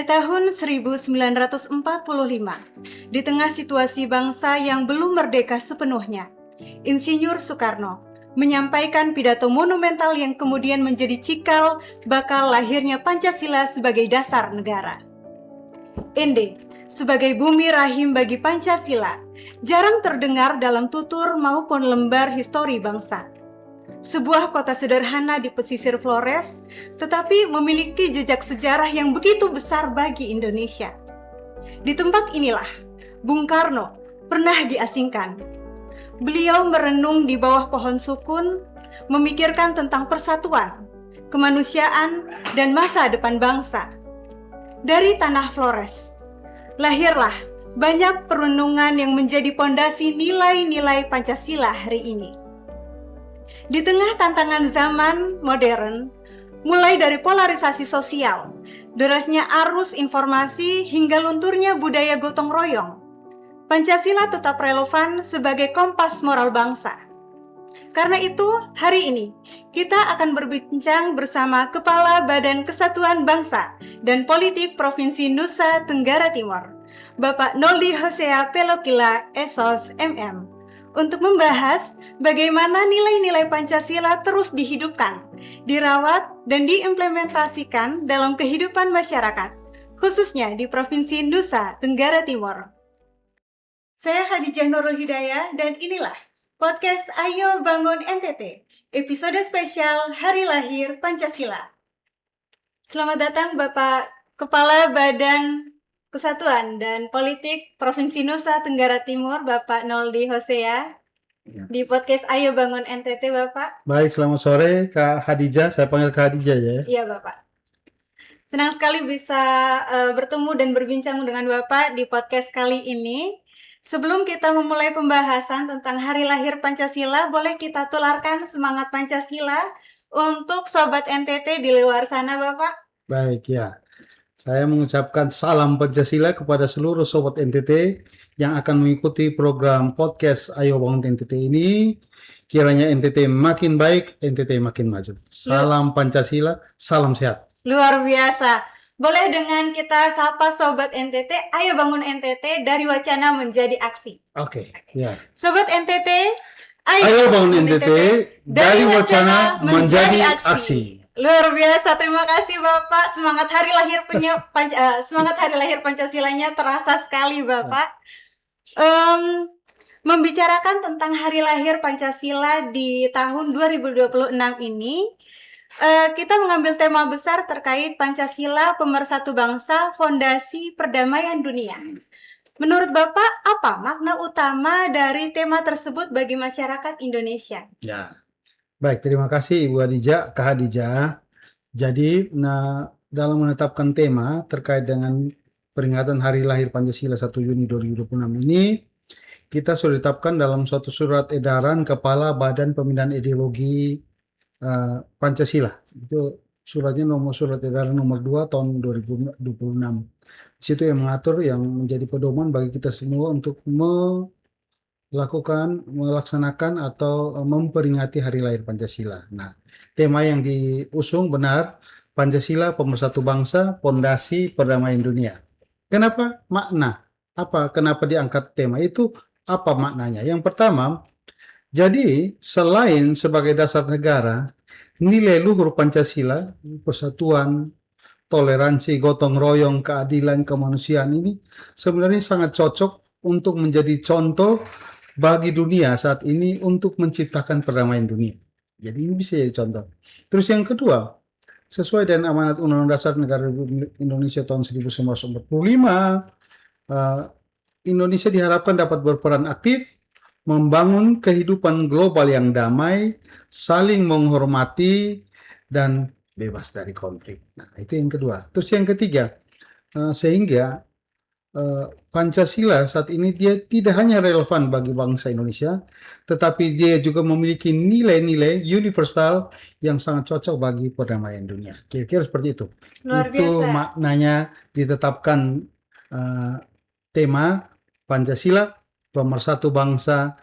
Pada tahun 1945, di tengah situasi bangsa yang belum merdeka sepenuhnya, Insinyur Soekarno menyampaikan pidato monumental yang kemudian menjadi cikal bakal lahirnya Pancasila sebagai dasar negara. Ende, sebagai bumi rahim bagi Pancasila, jarang terdengar dalam tutur maupun lembar histori bangsa. Sebuah kota sederhana di pesisir Flores, tetapi memiliki jejak sejarah yang begitu besar bagi Indonesia. Di tempat inilah, Bung Karno pernah diasingkan. Beliau merenung di bawah pohon sukun, memikirkan tentang persatuan, kemanusiaan, dan masa depan bangsa. Dari tanah Flores, lahirlah banyak perenungan yang menjadi pondasi nilai-nilai Pancasila hari ini. Di tengah tantangan zaman modern, mulai dari polarisasi sosial, derasnya arus informasi hingga lunturnya budaya gotong royong, Pancasila tetap relevan sebagai kompas moral bangsa. Karena itu, hari ini kita akan berbincang bersama Kepala Badan Kesatuan Bangsa dan Politik Provinsi Nusa Tenggara Timur, Bapak Noldi Hosea Pelokila Esos MM, untuk membahas bagaimana nilai-nilai Pancasila terus dihidupkan, dirawat, dan diimplementasikan dalam kehidupan masyarakat, khususnya di Provinsi Nusa Tenggara Timur. Saya Khadijah Nurul Hidayah, dan inilah podcast Ayo Bangun NTT, episode spesial Hari Lahir Pancasila. Selamat datang Bapak Kepala Badan Kesatuan dan Politik Provinsi Nusa Tenggara Timur, Bapak Noldi Hosea, di podcast Ayo Bangun NTT, Bapak. Baik, selamat sore Kak Khadijah. Saya panggil Kak Khadijah ya. Iya, Bapak. Senang sekali bisa bertemu dan berbincang dengan Bapak di podcast kali ini. Sebelum kita memulai pembahasan tentang Hari Lahir Pancasila, boleh kita tularkan semangat Pancasila untuk Sobat NTT di luar sana, Bapak? Baik ya. Saya mengucapkan salam Pancasila kepada seluruh Sobat NTT yang akan mengikuti program podcast Ayo Bangun NTT ini. Kiranya NTT makin baik, NTT makin maju. Salam Pancasila, salam sehat. Luar biasa. Boleh dengan kita sapa Sobat NTT, Ayo Bangun NTT dari wacana menjadi aksi. Oke, ya. Sobat NTT, Ayo Bangun NTT dari wacana menjadi aksi. Luar biasa, terima kasih Bapak. Semangat Hari Lahir semangat Hari Lahir Pancasilanya terasa sekali Bapak. Membicarakan tentang Hari Lahir Pancasila di tahun 2026 ini, kita mengambil tema besar terkait Pancasila Pemersatu Bangsa, Fondasi Perdamaian Dunia. Menurut Bapak, apa makna utama dari tema tersebut bagi masyarakat Indonesia? Ya. Baik, terima kasih Ibu Khadijah, Kak Khadijah. Jadi, dalam menetapkan tema terkait dengan peringatan Hari Lahir Pancasila 1 Juni 2026 ini, kita sudah ditetapkan dalam suatu surat edaran Kepala Badan Pembinaan Ideologi Pancasila. Itu suratnya surat edaran nomor 2 tahun 2026. Di situ yang mengatur, yang menjadi pedoman bagi kita semua untuk melaksanakan atau memperingati Hari Lahir Pancasila. Nah, tema yang diusung benar, Pancasila Pemersatu Bangsa, Fondasi Perdamaian Dunia. Kenapa? Makna. Kenapa diangkat tema itu? Apa maknanya? Yang pertama, jadi selain sebagai dasar negara, nilai luhur Pancasila, persatuan, toleransi, gotong royong, keadilan, kemanusiaan ini sebenarnya sangat cocok untuk menjadi contoh bagi dunia saat ini untuk menciptakan perdamaian dunia. Jadi ini bisa jadi contoh. Terus yang kedua, sesuai dengan amanat Undang-Undang Dasar Negara Republik Indonesia tahun 1945, Indonesia diharapkan dapat berperan aktif membangun kehidupan global yang damai, saling menghormati, dan bebas dari konflik. Nah, itu yang kedua. Terus yang ketiga, sehingga Pancasila saat ini dia tidak hanya relevan bagi bangsa Indonesia, tetapi dia juga memiliki nilai-nilai universal yang sangat cocok bagi perdamaian dunia. Kira-kira seperti itu. Luar biasa. Itu maknanya ditetapkan tema Pancasila Pemersatu Bangsa,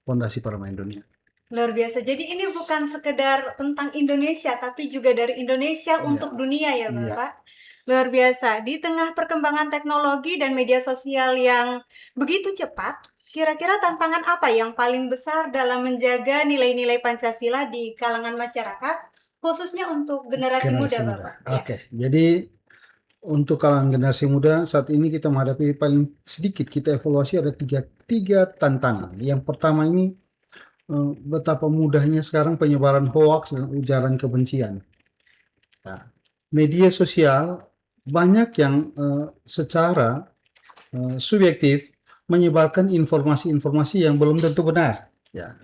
Fondasi Perdamaian Dunia. Luar biasa. Jadi ini bukan sekedar tentang Indonesia, tapi juga dari Indonesia untuk dunia ya Bapak. Luar biasa. Di tengah perkembangan teknologi dan media sosial yang begitu cepat, kira-kira tantangan apa yang paling besar dalam menjaga nilai-nilai Pancasila di kalangan masyarakat, khususnya untuk generasi muda, Generasi muda. Bapak? Ya. Oke, jadi untuk kalangan generasi muda saat ini kita menghadapi paling sedikit kita evaluasi ada tiga tantangan. Yang pertama ini betapa mudahnya sekarang penyebaran hoaks dan ujaran kebencian. Nah, media sosial banyak yang secara subjektif menyebarkan informasi-informasi yang belum tentu benar. Ya,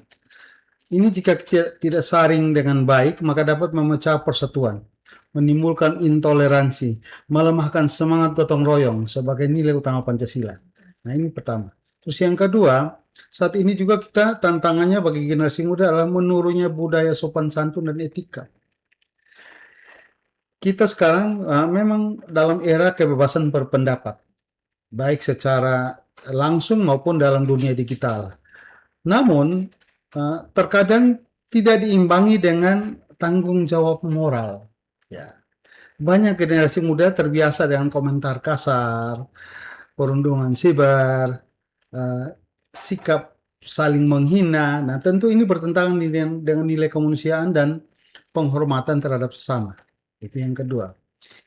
ini jika tidak saring dengan baik maka dapat memecah persatuan, menimbulkan intoleransi, melemahkan semangat gotong royong sebagai nilai utama Pancasila. Nah, ini pertama. Terus yang kedua, saat ini juga kita tantangannya bagi generasi muda adalah menurunnya budaya sopan santun dan etika. Kita sekarang memang dalam era kebebasan berpendapat, baik secara langsung maupun dalam dunia digital. Namun, terkadang tidak diimbangi dengan tanggung jawab moral. Ya. Banyak generasi muda terbiasa dengan komentar kasar, perundungan siber, sikap saling menghina. Nah, tentu ini bertentangan dengan nilai kemanusiaan dan penghormatan terhadap sesama. Itu yang kedua.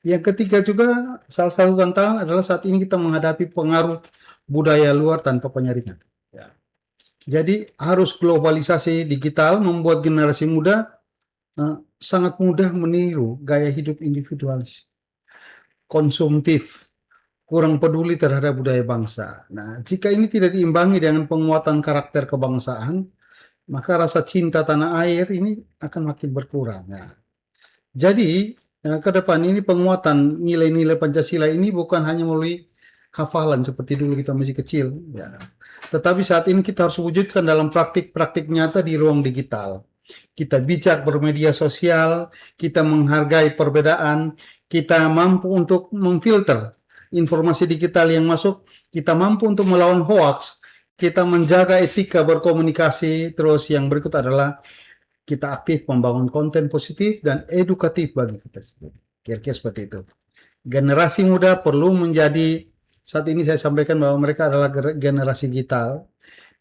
Yang ketiga juga, salah satu tantangan adalah saat ini kita menghadapi pengaruh budaya luar tanpa penyaringan. Ya. Jadi harus globalisasi digital membuat generasi muda sangat mudah meniru gaya hidup individualis, konsumtif, kurang peduli terhadap budaya bangsa. Nah, jika ini tidak diimbangi dengan penguatan karakter kebangsaan, maka rasa cinta tanah air ini akan makin berkurang. Nah, jadi ke depan ini penguatan nilai-nilai Pancasila ini bukan hanya melalui hafalan seperti dulu kita masih kecil, ya. Tetapi saat ini kita harus wujudkan dalam praktik-praktik nyata di ruang digital. Kita bijak bermedia sosial, kita menghargai perbedaan, kita mampu untuk memfilter informasi digital yang masuk, kita mampu untuk melawan hoaks, kita menjaga etika berkomunikasi, terus yang berikut adalah kita aktif membangun konten positif dan edukatif bagi kita sendiri. Kira-kira seperti itu. Generasi muda perlu menjadi, saat ini saya sampaikan bahwa mereka adalah generasi digital,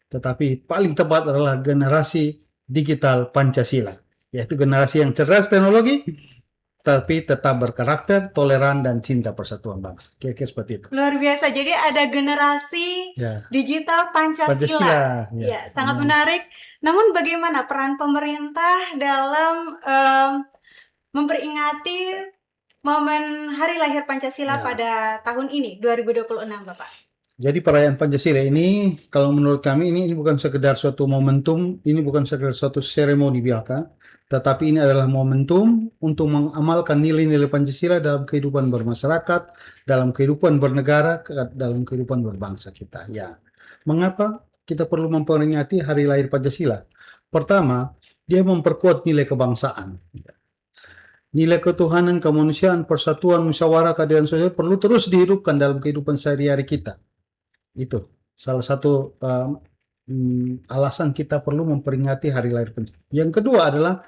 tetapi paling tepat adalah generasi digital Pancasila, yaitu generasi yang cerdas teknologi, tapi tetap berkarakter, toleran, dan cinta persatuan bangsa. Kira-kira seperti itu. Luar biasa. Jadi ada generasi digital Pancasila. Ya, sangat menarik. Namun bagaimana peran pemerintah dalam memperingati momen Hari Lahir Pancasila pada tahun ini, 2026, Bapak? Jadi perayaan Pancasila ini, kalau menurut kami ini bukan sekedar suatu momentum, ini bukan sekedar suatu seremoni biaka, tetapi ini adalah momentum untuk mengamalkan nilai-nilai Pancasila dalam kehidupan bermasyarakat, dalam kehidupan bernegara, dalam kehidupan berbangsa kita. Ya, mengapa kita perlu memperingati Hari Lahir Pancasila? Pertama, dia memperkuat nilai kebangsaan. Nilai ketuhanan, kemanusiaan, persatuan, musyawarah, keadilan sosial perlu terus dihidupkan dalam kehidupan sehari-hari kita. Itu salah satu alasan kita perlu memperingati Hari Lahir Pancasila. Yang kedua adalah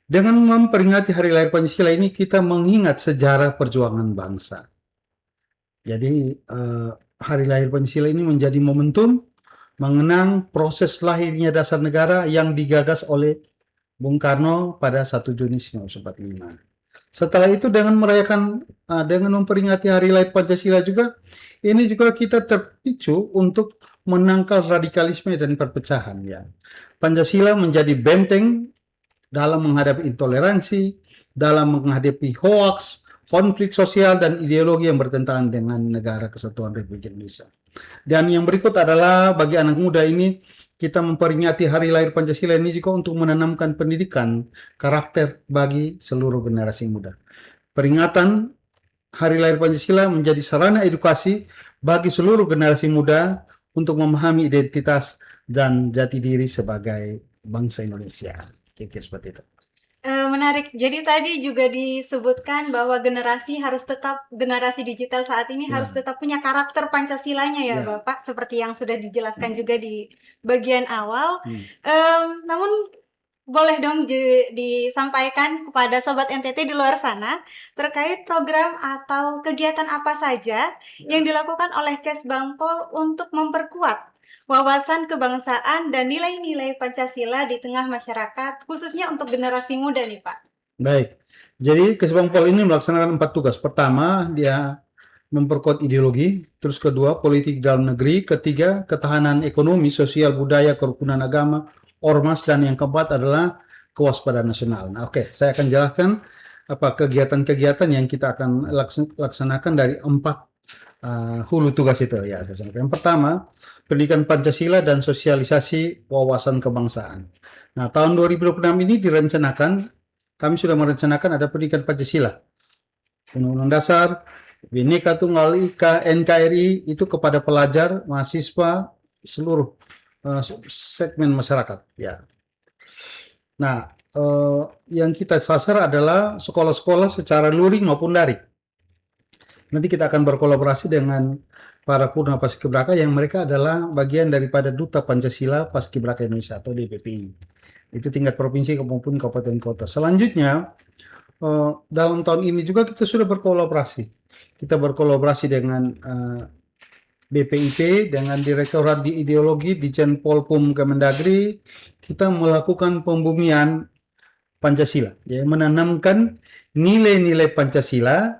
dengan memperingati Hari Lahir Pancasila ini kita mengingat sejarah perjuangan bangsa. Jadi Hari Lahir Pancasila ini menjadi momentum mengenang proses lahirnya dasar negara yang digagas oleh Bung Karno pada 1 Juni 1945. Setelah itu dengan merayakan, dengan memperingati Hari Lahir Pancasila juga, ini juga kita terpicu untuk menangkal radikalisme dan perpecahan. Ya. Pancasila menjadi benteng dalam menghadapi intoleransi, dalam menghadapi hoaks, konflik sosial, dan ideologi yang bertentangan dengan Negara Kesatuan Republik Indonesia. Dan yang berikut adalah bagi anak muda ini, kita memperingati Hari Lahir Pancasila ini juga untuk menanamkan pendidikan karakter bagi seluruh generasi muda. Peringatan Hari Lahir Pancasila menjadi sarana edukasi bagi seluruh generasi muda untuk memahami identitas dan jati diri sebagai bangsa Indonesia. Kira-kira seperti itu. Menarik. Jadi tadi juga disebutkan bahwa generasi digital saat ini harus tetap punya karakter Pancasilanya ya, Bapak, seperti yang sudah dijelaskan juga di bagian awal. Namun boleh dong disampaikan kepada Sobat NTT di luar sana terkait program atau kegiatan apa saja yang dilakukan oleh Kesbangpol untuk memperkuat wawasan kebangsaan dan nilai-nilai Pancasila di tengah masyarakat, khususnya untuk generasi muda nih Pak. Baik, jadi Kesbangpol ini melaksanakan 4 tugas. Pertama, dia memperkuat ideologi, terus kedua, politik dalam negeri, ketiga, ketahanan ekonomi, sosial, budaya, kerukunan agama, ormas, dan yang keempat adalah kewaspadaan nasional. Nah, oke, saya akan jelaskan apa kegiatan-kegiatan yang kita akan laksanakan dari 4 hulu tugas itu ya. Saya sampaikan. Yang pertama, pendidikan Pancasila dan sosialisasi wawasan kebangsaan. Nah, tahun 2026 ini direncanakan, kami sudah merencanakan ada pendidikan Pancasila, Undang-Undang Dasar, Bhinneka Tunggal Ika, NKRI itu kepada pelajar, mahasiswa, seluruh segmen masyarakat. Ya. Nah, yang kita sasar adalah sekolah-sekolah secara luring maupun daring. Nanti kita akan berkolaborasi dengan para Purna Paskibraka yang mereka adalah bagian daripada Duta Pancasila Paskibraka Indonesia atau DPPI. Itu tingkat provinsi maupun kabupaten kota. Selanjutnya, dalam tahun ini juga kita sudah berkolaborasi. Kita berkolaborasi dengan BPIP, dengan Direktorat di Ideologi di Polpum Kemendagri. Kita melakukan pembumian Pancasila, ya, menanamkan nilai-nilai Pancasila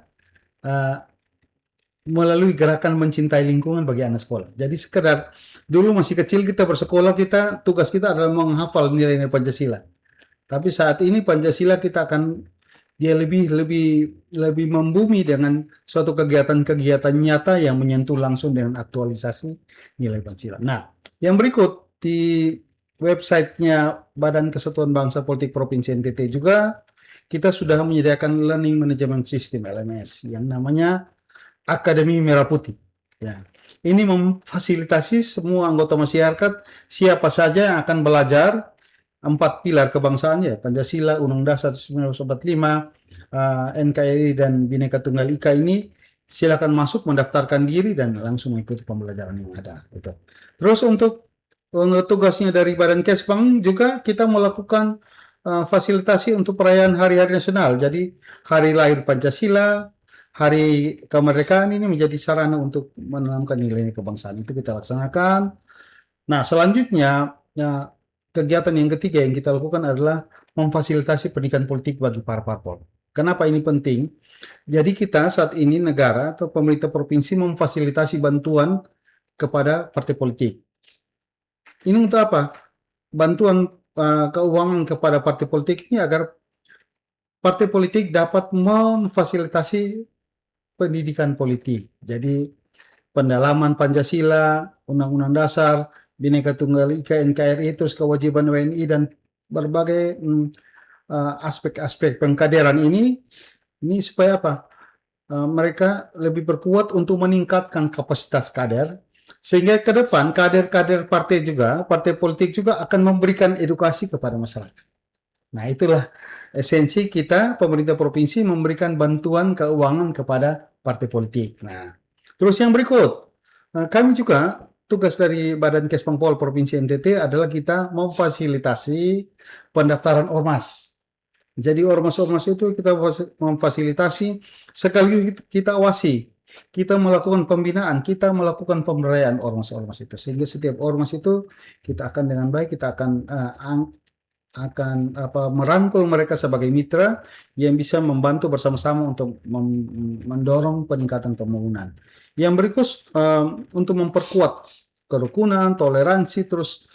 melalui gerakan mencintai lingkungan bagi anak sekolah. Jadi sekedar dulu masih kecil kita bersekolah, tugas kita adalah menghafal nilai-nilai Pancasila. Tapi saat ini Pancasila kita akan dia lebih membumi dengan suatu kegiatan-kegiatan nyata yang menyentuh langsung dengan aktualisasi nilai Pancasila. Nah, yang berikut di websitenya Badan Kesatuan Bangsa Politik Provinsi NTT juga kita sudah menyediakan Learning Management System LMS yang namanya Akademi Merah Putih. Ya. Ini memfasilitasi semua anggota masyarakat siapa saja yang akan belajar 4 pilar kebangsaan ya, Pancasila, Undang-Undang Dasar 1945, NKRI dan Bhinneka Tunggal Ika ini silakan masuk mendaftarkan diri dan langsung mengikuti pembelajaran yang ada gitu. Terus untuk tugasnya dari Badan Kesbang juga kita melakukan fasilitasi untuk perayaan hari-hari nasional. Jadi hari lahir Pancasila, hari kemerdekaan ini menjadi sarana untuk menanamkan nilai kebangsaan itu kita laksanakan. Nah, selanjutnya kegiatan yang ketiga yang kita lakukan adalah memfasilitasi pendidikan politik bagi para parpol. Kenapa ini penting? Jadi kita saat ini negara atau pemerintah provinsi memfasilitasi bantuan kepada partai politik. Ini untuk apa? Bantuan keuangan kepada partai politik ini agar partai politik dapat memfasilitasi pendidikan politik. Jadi pendalaman Pancasila, Undang-Undang Dasar, Bhinneka Tunggal Ika, NKRI, terus kewajiban WNI dan berbagai aspek-aspek pengkaderan ini supaya apa? Mereka lebih berkuat untuk meningkatkan kapasitas kader, sehingga ke depan kader-kader partai politik juga akan memberikan edukasi kepada masyarakat. Nah, itulah esensi kita, pemerintah provinsi memberikan bantuan keuangan kepada partai politik. Nah, terus yang berikut, kami juga tugas dari Badan Kesbangpol Provinsi NTT adalah kita memfasilitasi pendaftaran ormas. Jadi ormas-ormas itu kita memfasilitasi, sekaligus kita awasi. Kita melakukan pembinaan, kita melakukan pemberdayaan ormas-ormas itu. Sehingga setiap ormas itu kita akan dengan baik, kita akan merangkul mereka sebagai mitra yang bisa membantu bersama-sama untuk mendorong peningkatan pembangunan. Yang berikut untuk memperkuat kerukunan, toleransi, terus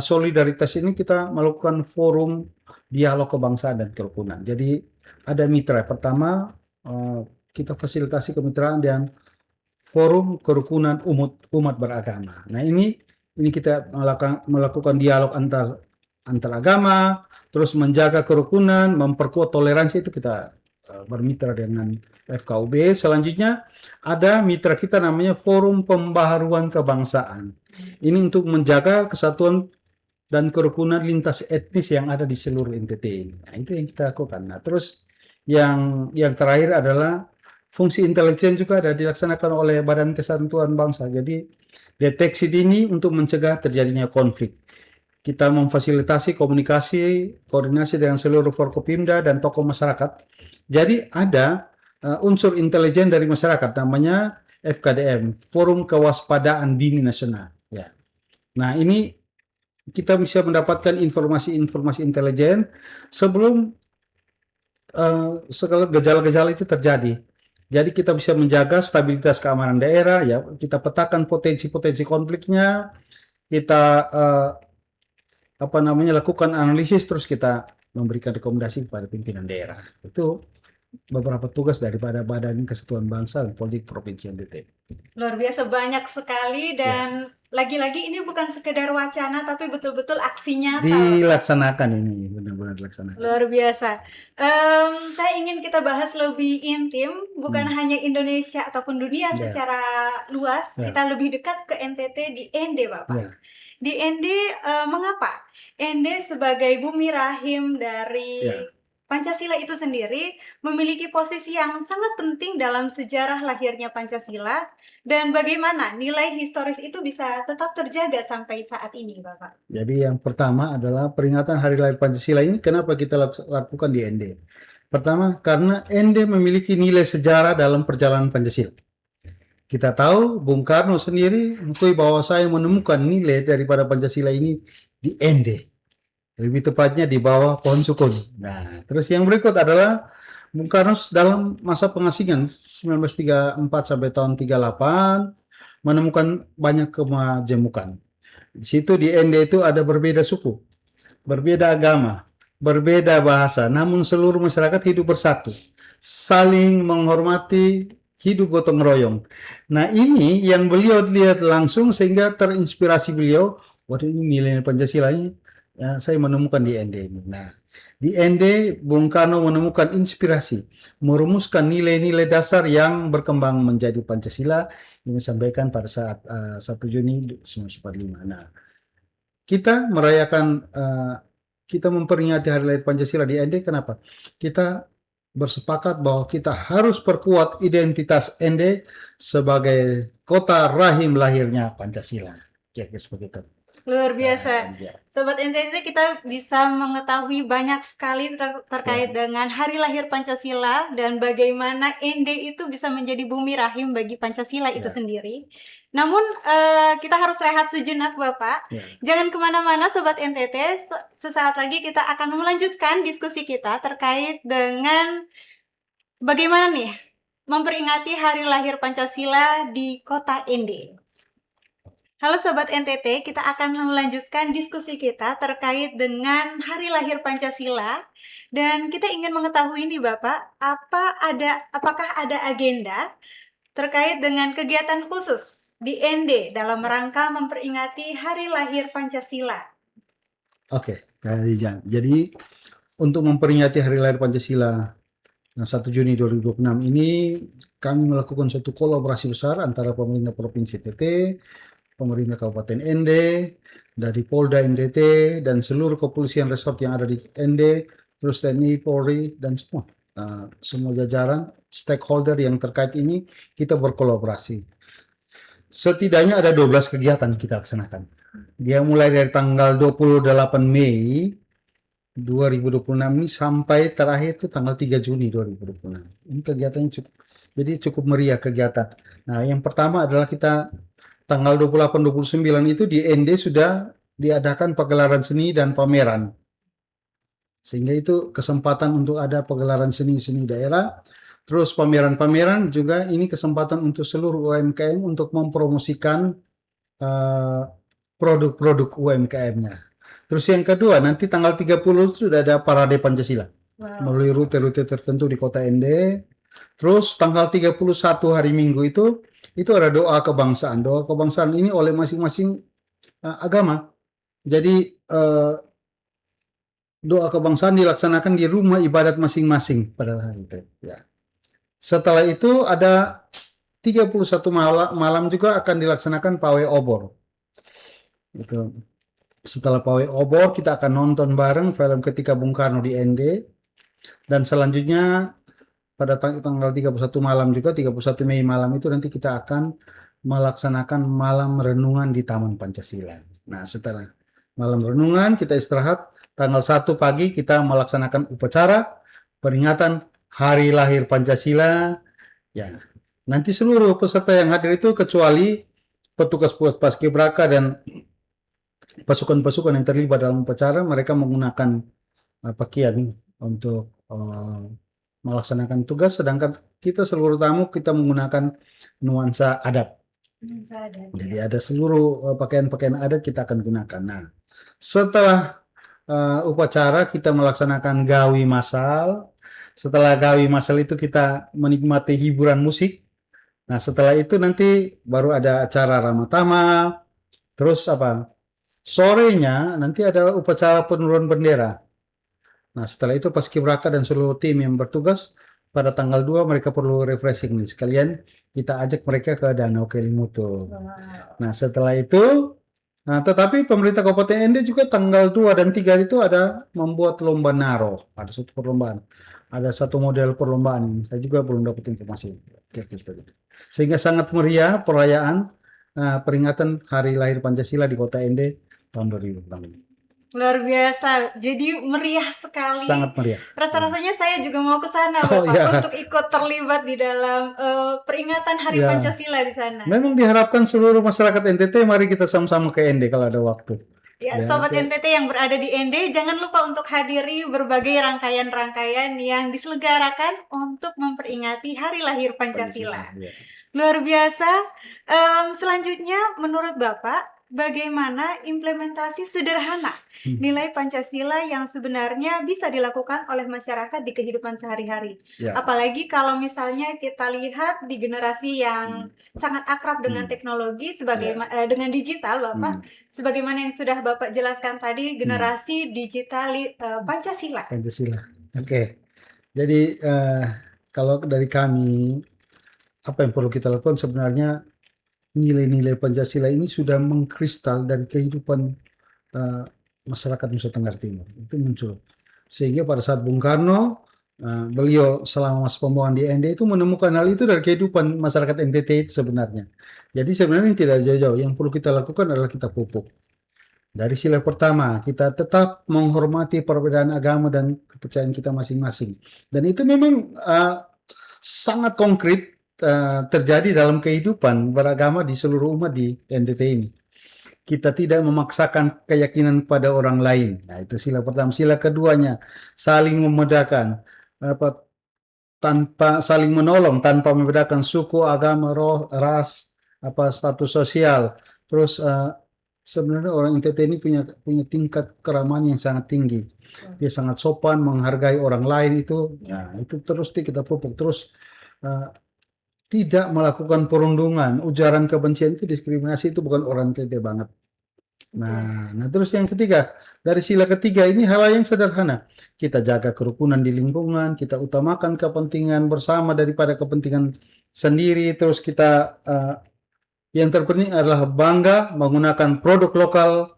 solidaritas ini kita melakukan forum dialog kebangsaan dan kerukunan. Jadi ada mitra. Pertama kita fasilitasi kemitraan dan forum kerukunan umat beragama. Nah ini kita melakukan dialog antar agama, terus menjaga kerukunan, memperkuat toleransi itu kita bermitra dengan FKUB. Selanjutnya ada mitra kita namanya Forum Pembaharuan Kebangsaan. Ini untuk menjaga kesatuan dan kerukunan lintas etnis yang ada di seluruh NTT ini. Nah, itu yang kita lakukan. Nah, terus yang terakhir adalah fungsi intelijen juga ada dilaksanakan oleh Badan Kesatuan Bangsa. Jadi deteksi dini untuk mencegah terjadinya konflik. kita memfasilitasi komunikasi, koordinasi dengan seluruh Forkopimda dan tokoh masyarakat. Jadi ada unsur intelijen dari masyarakat, namanya FKDM, Forum Kewaspadaan Dini Nasional. Ya. Nah, ini kita bisa mendapatkan informasi-informasi intelijen sebelum segala gejala-gejala itu terjadi. Jadi kita bisa menjaga stabilitas keamanan daerah, ya. Kita petakan potensi-potensi konfliknya, kita lakukan analisis, terus kita memberikan rekomendasi kepada pimpinan daerah. Itu beberapa tugas daripada Badan Kesatuan Bangsa dan Politik Provinsi NTT. Luar biasa banyak sekali, dan lagi-lagi ini bukan sekedar wacana tapi betul-betul aksi nyata. Dilaksanakan, ini benar-benar dilaksanakan. Luar biasa. Saya ingin kita bahas lebih intim, bukan hanya Indonesia ataupun dunia secara luas. Kita lebih dekat ke NTT di ND, Bapak. Di ND, mengapa ND sebagai bumi rahim dari Pancasila itu sendiri memiliki posisi yang sangat penting dalam sejarah lahirnya Pancasila, dan bagaimana nilai historis itu bisa tetap terjaga sampai saat ini, Bapak? Jadi yang pertama adalah peringatan Hari Lahir Pancasila ini kenapa kita lakukan di ND? Pertama, karena ND memiliki nilai sejarah dalam perjalanan Pancasila. Kita tahu Bung Karno sendiri mengakui bahwa saya menemukan nilai daripada Pancasila ini di ND. Lebih tepatnya di bawah pohon sukun. Nah, terus yang berikut adalah Bung Karno dalam masa pengasingan 1934 sampai tahun 38 menemukan banyak kemajemukan. Di situ di ND itu ada berbeda suku, berbeda agama, berbeda bahasa, namun seluruh masyarakat hidup bersatu, saling menghormati, hidup gotong royong. Nah, ini yang beliau lihat langsung sehingga terinspirasi beliau, waduh, ini nilai Pancasila ini saya menemukan di ND ini. Nah, di ND Bung Karno menemukan inspirasi, merumuskan nilai-nilai dasar yang berkembang menjadi Pancasila. Ini disampaikan pada saat 1 Juni 1945. Nah, kita merayakan, kita memperingati Hari Lahir Pancasila di ND. Kenapa? Kita bersepakat bahwa kita harus perkuat identitas ND sebagai kota rahim lahirnya Pancasila. Kira-kira seperti itu. Luar biasa. Sobat NTT, kita bisa mengetahui banyak sekali terkait dengan Hari Lahir Pancasila dan bagaimana ND itu bisa menjadi bumi rahim bagi Pancasila itu sendiri. Namun kita harus rehat sejenak, Bapak. Jangan kemana-mana, Sobat NTT. Sesaat lagi kita akan melanjutkan diskusi kita terkait dengan bagaimana nih memperingati Hari Lahir Pancasila di kota ND. Halo Sobat NTT, kita akan melanjutkan diskusi kita terkait dengan Hari Lahir Pancasila, dan kita ingin mengetahui nih Bapak, apakah ada agenda terkait dengan kegiatan khusus di ND dalam rangka memperingati Hari Lahir Pancasila? Oke, jadi untuk memperingati Hari Lahir Pancasila 1 Juni 2026 ini, kami melakukan suatu kolaborasi besar antara pemerintah Provinsi NTT, pemerintah Kabupaten ND, dari Polda NTT, dan seluruh kepolisian resort yang ada di ND, terus TNI, Polri, dan semua jajaran stakeholder yang terkait ini, kita berkolaborasi. Setidaknya ada 12 kegiatan kita laksanakan. Dia mulai dari tanggal 28 Mei 2026 ini sampai terakhir itu tanggal 3 Juni 2026. Ini kegiatannya cukup meriah kegiatan. Nah, yang pertama adalah kita tanggal 28-29 itu di ND sudah diadakan pagelaran seni dan pameran. Sehingga itu kesempatan untuk ada pagelaran seni-seni daerah. Terus pameran-pameran juga ini kesempatan untuk seluruh UMKM untuk mempromosikan produk-produk UMKM-nya. Terus yang kedua, nanti tanggal 30 sudah ada Parade Pancasila. Melalui rute-rute tertentu di kota ND. Terus tanggal 31 hari Minggu itu ada doa kebangsaan. Doa kebangsaan ini oleh masing-masing agama. Jadi doa kebangsaan dilaksanakan di rumah ibadat masing-masing pada hari itu. Ya. Setelah itu ada 31 malam juga akan dilaksanakan pawai obor. Itu. Setelah pawai obor kita akan nonton bareng film Ketika Bung Karno di ND. Dan selanjutnya pada tanggal 31 malam juga, 31 Mei malam itu nanti kita akan melaksanakan malam renungan di Taman Pancasila. Nah, setelah Malam renungan kita istirahat. Tanggal 1 pagi kita melaksanakan upacara peringatan Hari Lahir Pancasila. Ya, nanti seluruh peserta yang hadir itu kecuali petugas paskibraka dan pasukan-pasukan yang terlibat dalam upacara, mereka menggunakan pakaian untuk melaksanakan tugas, sedangkan kita seluruh tamu kita menggunakan nuansa adat. Jadi ada seluruh pakaian-pakaian adat kita akan gunakan. Nah, setelah upacara kita melaksanakan gawi masal. Setelah gawi masal itu kita menikmati hiburan musik. Nah, setelah itu nanti baru ada acara ramatama. Terus sorenya nanti ada upacara penurunan bendera. Nah, setelah itu paskibraka dan seluruh tim yang bertugas pada tanggal 2 mereka perlu refreshing nih. Sekalian kita ajak mereka ke Danau Kelimutu. Nah, setelah itu tetapi pemerintah Kabupaten Ende juga tanggal 2 dan 3 itu ada membuat lomba naro. Ada satu perlombaan. Ada satu model perlombaan ini. Saya juga belum dapat informasi. Sehingga sangat meriah perayaan peringatan Hari Lahir Pancasila di Kota Ende tahun 2006 ini. Luar biasa, jadi meriah sekali. Sangat meriah. Rasa-rasanya saya juga mau ke sana, Bapak, untuk ikut terlibat di dalam peringatan Hari Pancasila di sana. Memang diharapkan seluruh masyarakat NTT, mari kita sama-sama ke Ende kalau ada waktu. Ya, Sobat NTT yang berada di Ende, jangan lupa untuk hadiri berbagai rangkaian-rangkaian yang diselenggarakan untuk memperingati Hari Lahir Pancasila. Luar biasa. Selanjutnya, menurut Bapak, bagaimana implementasi sederhana nilai Pancasila yang sebenarnya bisa dilakukan oleh masyarakat di kehidupan sehari-hari? Apalagi kalau misalnya kita lihat di generasi yang sangat akrab dengan teknologi dengan digital, Bapak, sebagaimana yang sudah Bapak jelaskan tadi, generasi digital Pancasila. Oke. Jadi kalau dari kami, apa yang perlu kita lakukan sebenarnya, nilai-nilai Pancasila ini sudah mengkristal dari kehidupan masyarakat Nusa Tenggara Timur. Itu muncul. Sehingga pada saat Bung Karno, beliau selama masa pembuangan di Ende itu menemukan hal itu dari kehidupan masyarakat NTT itu sebenarnya. Jadi sebenarnya tidak jauh-jauh. Yang perlu kita lakukan adalah kita pupuk. Dari sila pertama, kita tetap menghormati perbedaan agama dan kepercayaan kita masing-masing. Dan itu memang sangat konkret terjadi dalam kehidupan beragama di seluruh umat di NTT ini. Kita tidak memaksakan keyakinan pada orang lain. Nah, itu sila pertama. Sila keduanya, saling membedakan, tanpa saling menolong, tanpa membedakan suku, agama, ras, status sosial. Terus sebenarnya orang NTT ini punya tingkat keramahan yang sangat tinggi. Dia sangat sopan, menghargai orang lain itu. Ya, itu terus kita pupuk terus. Tidak melakukan perundungan, ujaran kebencian itu, diskriminasi itu bukan orang NTT banget. Nah, terus yang ketiga, dari sila ketiga ini hal yang sederhana. Kita jaga kerukunan di lingkungan, kita utamakan kepentingan bersama daripada kepentingan sendiri. Terus kita yang terpenting adalah bangga menggunakan produk lokal,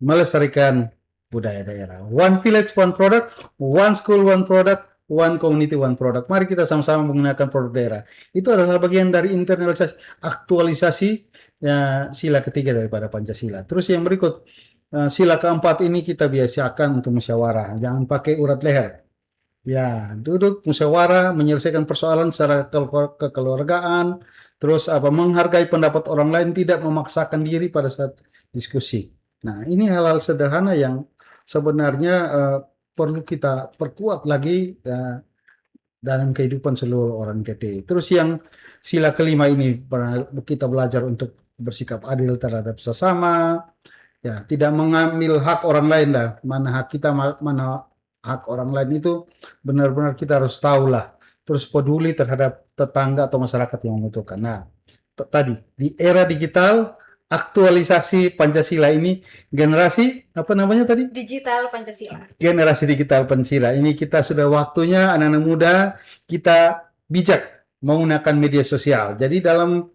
melestarikan budaya daerah. One village, one product, one school, one product, one community, one product. Mari kita sama-sama menggunakan produk daerah. Itu adalah bagian dari internalisasi, aktualisasi sila ketiga daripada Pancasila. Terus yang berikut, sila keempat ini kita biasakan untuk musyawarah. Jangan pakai urat leher. Ya, duduk musyawarah, menyelesaikan persoalan secara kekeluargaan. Terus menghargai pendapat orang lain, tidak memaksakan diri pada saat diskusi. Nah, ini hal-hal sederhana yang sebenarnya perlu kita perkuat lagi dalam kehidupan seluruh orang NTT. Terus yang sila kelima ini kita belajar untuk bersikap adil terhadap sesama, ya, tidak mengambil hak orang lain lah. Mana hak kita, mana hak orang lain itu benar-benar kita harus tahu lah. Terus peduli terhadap tetangga atau masyarakat yang membutuhkan. Nah, tadi di era digital, aktualisasi Pancasila ini generasi digital Pancasila. Generasi digital Pancasila. Ini kita sudah waktunya anak-anak muda kita bijak menggunakan media sosial. Jadi dalam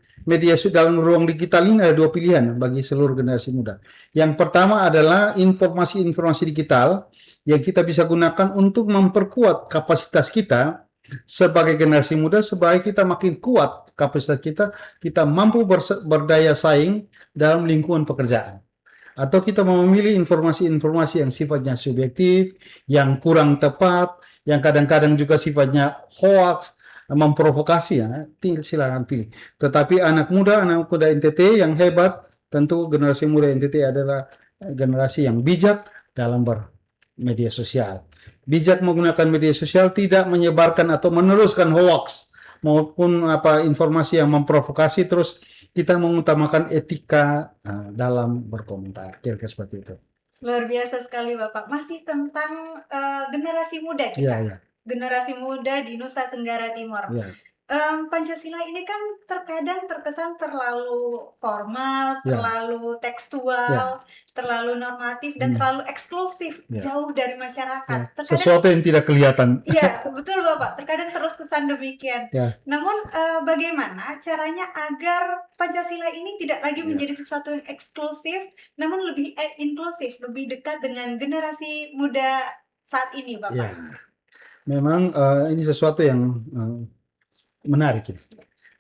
ruang digital ini ada dua pilihan bagi seluruh generasi muda. Yang pertama adalah informasi-informasi digital yang kita bisa gunakan untuk memperkuat kapasitas kita sebagai generasi muda, supaya kita makin kuat kapasitas kita mampu berdaya saing dalam lingkungan pekerjaan. Atau kita mau memilih informasi-informasi yang sifatnya subjektif, yang kurang tepat, yang kadang-kadang juga sifatnya hoax, memprovokasi, ya, silakan pilih. Tetapi anak muda NTT yang hebat, tentu generasi muda NTT adalah generasi yang bijak dalam bermedia sosial. Bijak menggunakan media sosial, tidak menyebarkan atau meneruskan hoax maupun informasi yang memprovokasi, terus kita mengutamakan etika dalam berkomentar, kira-kira seperti itu. Luar biasa sekali Bapak. Masih tentang generasi muda kita. Iya, iya. Generasi muda di Nusa Tenggara Timur. Iya. Pancasila ini kan terkadang terkesan terlalu formal, terlalu tekstual, terlalu normatif, dan terlalu eksklusif, jauh dari masyarakat. Terkadang, sesuatu yang tidak kelihatan. Iya, betul Bapak. Terkadang terus kesan demikian. Namun bagaimana caranya agar Pancasila ini tidak lagi menjadi sesuatu yang eksklusif, namun lebih inklusif, lebih dekat dengan generasi muda saat ini, Bapak? Ya, memang ini sesuatu yang menarik ini.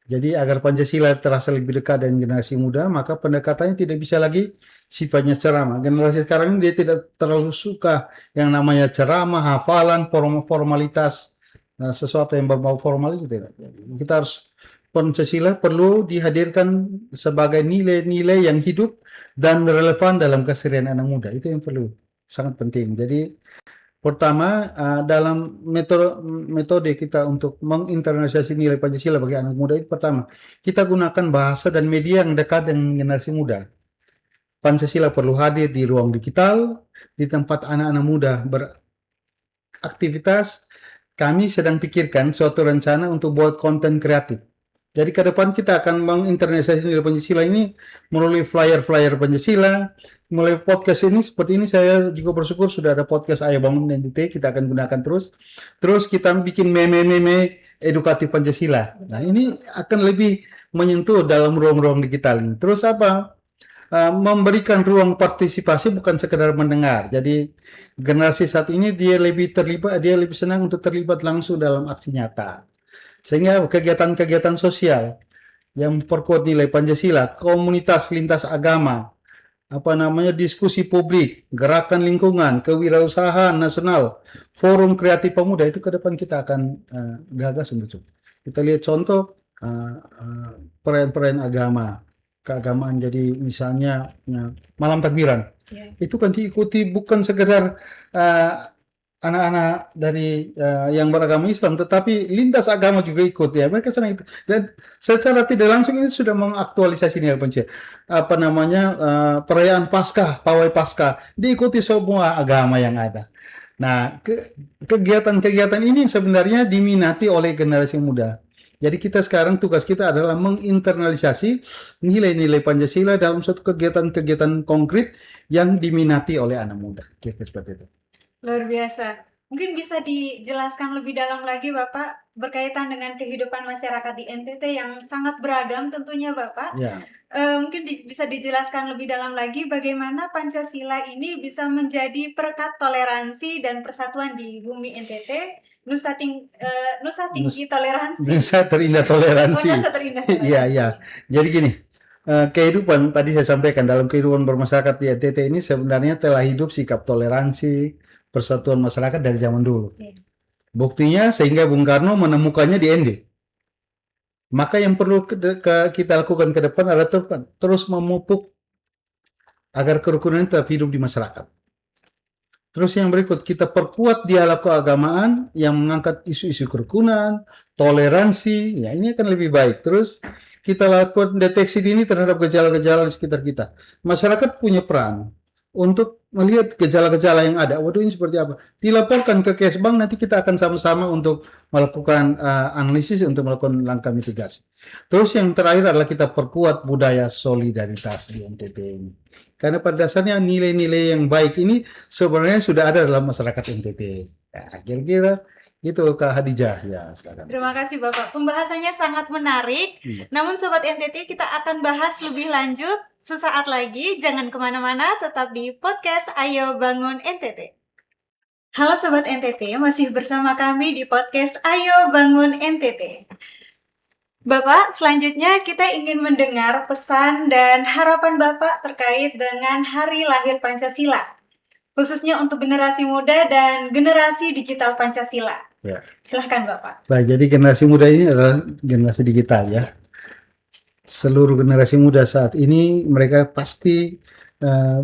Jadi agar Pancasila terasa lebih dekat dengan generasi muda, maka pendekatannya tidak bisa lagi sifatnya ceramah. Generasi sekarang ini dia tidak terlalu suka yang namanya ceramah, hafalan, formalitas, sesuatu yang berbau formal itu tidak. Jadi kita harus, Pancasila perlu dihadirkan sebagai nilai-nilai yang hidup dan relevan dalam keseharian anak muda. Itu yang perlu, sangat penting. Jadi pertama, dalam metode kita untuk menginternalisasi nilai Pancasila bagi anak muda itu, pertama, kita gunakan bahasa dan media yang dekat dengan generasi muda. Pancasila perlu hadir di ruang digital, di tempat anak-anak muda beraktivitas. Kami sedang pikirkan suatu rencana untuk buat konten kreatif. Jadi ke depan kita akan menginternalisasi nilai Pancasila ini melalui flyer-flyer Pancasila, mulai podcast ini. Seperti ini saya juga bersyukur sudah ada podcast Ayo Bangun NTT, kita akan gunakan terus. Terus kita bikin meme-meme edukatif Pancasila. Nah ini akan lebih menyentuh dalam ruang-ruang digital ini. Terus apa? Memberikan ruang partisipasi, bukan sekedar mendengar. Jadi generasi saat ini dia lebih terlibat, dia lebih senang untuk terlibat langsung dalam aksi nyata. Sehingga kegiatan-kegiatan sosial yang memperkuat nilai Pancasila, komunitas lintas agama, diskusi publik, gerakan lingkungan, kewirausahaan nasional, forum kreatif pemuda, itu ke depan kita akan gagas untuk itu. Kita lihat contoh perayaan-perayaan agama, keagamaan. Jadi misalnya malam takbiran, itu kan diikuti bukan sekedar anak-anak dari yang beragama Islam, tetapi lintas agama juga ikut, ya. Mereka senang itu, dan secara tidak langsung ini sudah mengaktualisasi nilai Pancasila. Perayaan Paskah, pawai Paskah diikuti semua agama yang ada. Nah, kegiatan-kegiatan ini sebenarnya diminati oleh generasi muda. Jadi kita sekarang tugas kita adalah menginternalisasi nilai-nilai Pancasila dalam suatu kegiatan-kegiatan konkret yang diminati oleh anak muda. Kira-kira seperti itu. Luar biasa. Mungkin bisa dijelaskan lebih dalam lagi Bapak berkaitan dengan kehidupan masyarakat di NTT yang sangat beragam tentunya Bapak. Ya. Mungkin bisa dijelaskan lebih dalam lagi bagaimana Pancasila ini bisa menjadi perekat toleransi dan persatuan di bumi NTT, Nusa Tinggi Toleransi. Nusa Terindah Toleransi. Nusa Terindah Toleransi. Iya, iya. Jadi gini, kehidupan tadi saya sampaikan dalam kehidupan bermasyarakat di NTT ini sebenarnya telah hidup sikap toleransi, persatuan masyarakat dari zaman dulu. Buktinya sehingga Bung Karno menemukannya di ND. Maka yang perlu kita lakukan ke depan adalah terus memupuk agar kerukunan tetap hidup di masyarakat. Terus yang berikut, kita perkuat dialog keagamaan yang mengangkat isu-isu kerukunan, toleransi, ya ini akan lebih baik. Terus kita lakukan deteksi dini terhadap gejala-gejala di sekitar kita. Masyarakat punya peran untuk melihat gejala-gejala yang ada. Waduh, ini seperti apa? Dilaporkan ke Kesbang, nanti kita akan sama-sama untuk melakukan analisis untuk melakukan langkah mitigasi. Terus yang terakhir adalah kita perkuat budaya solidaritas di NTT ini. Karena pada dasarnya nilai-nilai yang baik ini sebenarnya sudah ada dalam masyarakat NTT. Ya, kira-kira gitu Kak Hadijah. Ya, silakan. Terima kasih Bapak. Pembahasannya sangat menarik. Namun Sobat NTT, kita akan bahas lebih lanjut sesaat lagi. Jangan kemana-mana, tetap di podcast Ayo Bangun NTT. Halo Sobat NTT, masih bersama kami di podcast Ayo Bangun NTT. Bapak, selanjutnya kita ingin mendengar pesan dan harapan Bapak terkait dengan Hari Lahir Pancasila, khususnya untuk generasi muda dan generasi digital Pancasila. Ya. Silahkan Bapak. Baik, jadi generasi muda ini adalah generasi digital ya. Seluruh generasi muda saat ini mereka pasti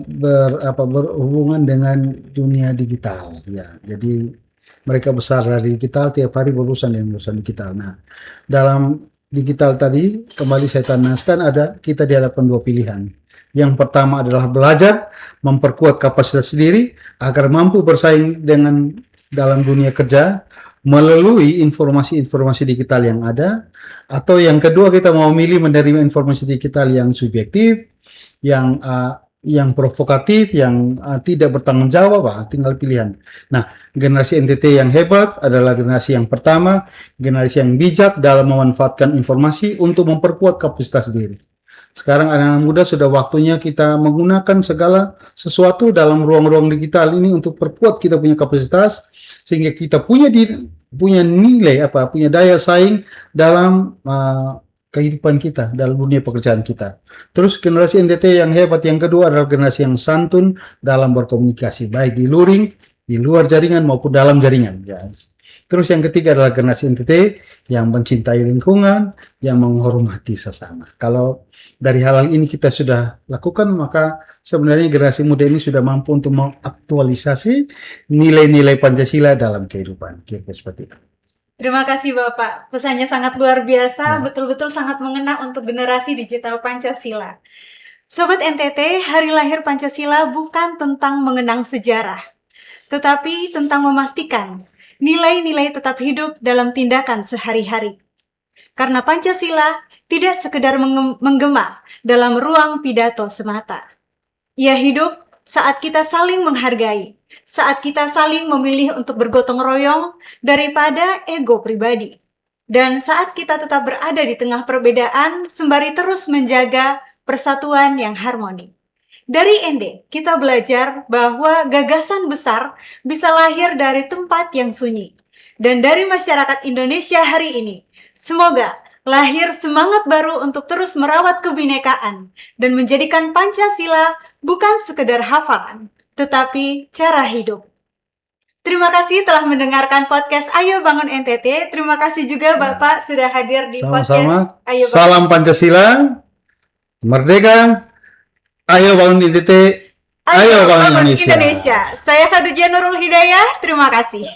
berhubungan dengan dunia digital ya. Jadi mereka besar dari digital, tiap hari berurusan dengan urusan digital. Nah, dalam digital tadi kembali saya tanamkan kita dihadapkan dua pilihan. Yang pertama adalah belajar, memperkuat kapasitas diri agar mampu bersaing dengan dalam dunia kerja melalui informasi-informasi digital yang ada. Atau yang kedua, kita mau milih menerima informasi digital yang subjektif, yang provokatif, yang tidak bertanggung jawab, tinggal pilihan. Nah, generasi NTT yang hebat adalah generasi yang pertama, generasi yang bijak dalam memanfaatkan informasi untuk memperkuat kapasitas diri. Sekarang anak-anak muda sudah waktunya kita menggunakan segala sesuatu dalam ruang-ruang digital ini untuk perkuat kita punya kapasitas, sehingga kita punya nilai punya daya saing dalam kehidupan kita, dalam dunia pekerjaan kita. Terus generasi NTT yang hebat yang kedua adalah generasi yang santun dalam berkomunikasi, baik di luring, di luar jaringan maupun dalam jaringan. Ya. Terus yang ketiga adalah generasi NTT yang mencintai lingkungan, yang menghormati sesama. Kalau dari hal ini kita sudah lakukan, maka sebenarnya generasi muda ini sudah mampu untuk mengaktualisasi nilai-nilai Pancasila dalam kehidupan. Kira-kira seperti itu. Terima kasih Bapak, pesannya sangat luar biasa, betul-betul sangat mengena untuk generasi digital Pancasila. Sobat NTT, Hari Lahir Pancasila bukan tentang mengenang sejarah, tetapi tentang memastikan nilai-nilai tetap hidup dalam tindakan sehari-hari. Karena Pancasila tidak sekedar menggema dalam ruang pidato semata. Ia hidup saat kita saling menghargai, saat kita saling memilih untuk bergotong royong daripada ego pribadi. Dan saat kita tetap berada di tengah perbedaan sembari terus menjaga persatuan yang harmoni. Dari ND, kita belajar bahwa gagasan besar bisa lahir dari tempat yang sunyi. Dan dari masyarakat Indonesia hari ini, semoga lahir semangat baru untuk terus merawat kebinekaan dan menjadikan Pancasila bukan sekedar hafalan, tetapi cara hidup. Terima kasih telah mendengarkan podcast Ayo Bangun NTT. Terima kasih juga Bapak sudah hadir di Sama-sama. podcast Ayo Bangun. Salam Pancasila, merdeka, ayo bangun NTT, ayo bangun Indonesia. Saya Khadijah Nurul Hidayah, terima kasih.